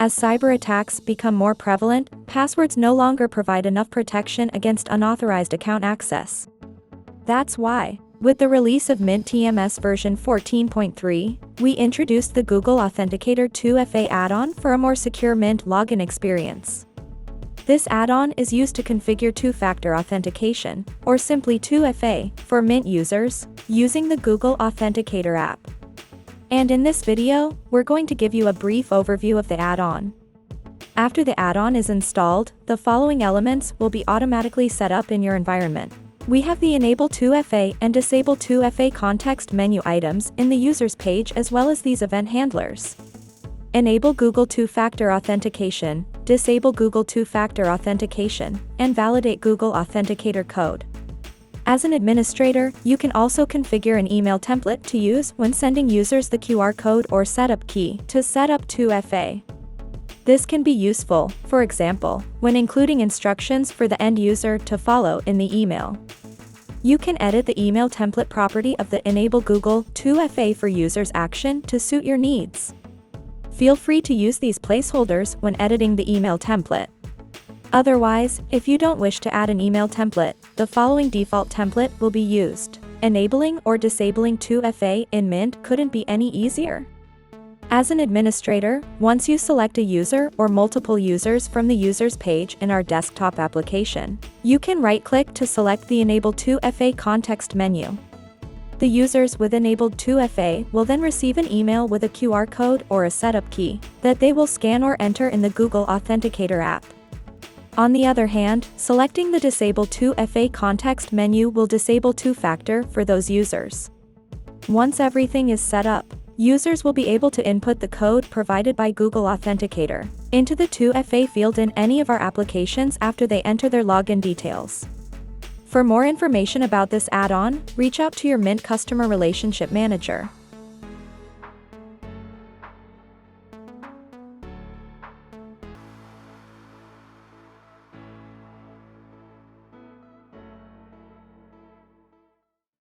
As cyber attacks become more prevalent, passwords no longer provide enough protection against unauthorized account access. That's why, with the release of Mint TMS version 14.3, we introduced the Google Authenticator 2FA add-on for a more secure Mint login experience. This add-on is used to configure two-factor authentication, or simply 2FA, for Mint users, using the Google Authenticator app. And in this video, we're going to give you a brief overview of the add-on. After the add-on is installed, the following elements will be automatically set up in your environment. We have the Enable 2FA and Disable 2FA context menu items in the user's page, as well as these event handlers. Enable Google Two-Factor Authentication, disable Google Two-Factor Authentication, and validate Google Authenticator code. As an administrator, you can also configure an email template to use when sending users the QR code or setup key to set up 2FA. This can be useful, for example, when including instructions for the end user to follow in the email. You can edit the email template property of the Enable Google 2FA for users action to suit your needs. Feel free to use these placeholders when editing the email template. Otherwise, if you don't wish to add an email template, the following default template will be used. Enabling or disabling 2FA in Mint couldn't be any easier. As an administrator, once you select a user or multiple users from the user's page in our desktop application, you can right-click to select the Enable 2FA context menu. The users with enabled 2FA will then receive an email with a QR code or a setup key that they will scan or enter in the Google Authenticator app. On the other hand, selecting the Disable 2FA context menu will disable two-factor for those users. Once everything is set up, users will be able to input the code provided by Google Authenticator into the 2FA field in any of our applications after they enter their login details. For more information about this add-on, reach out to your Mint Customer Relationship Manager.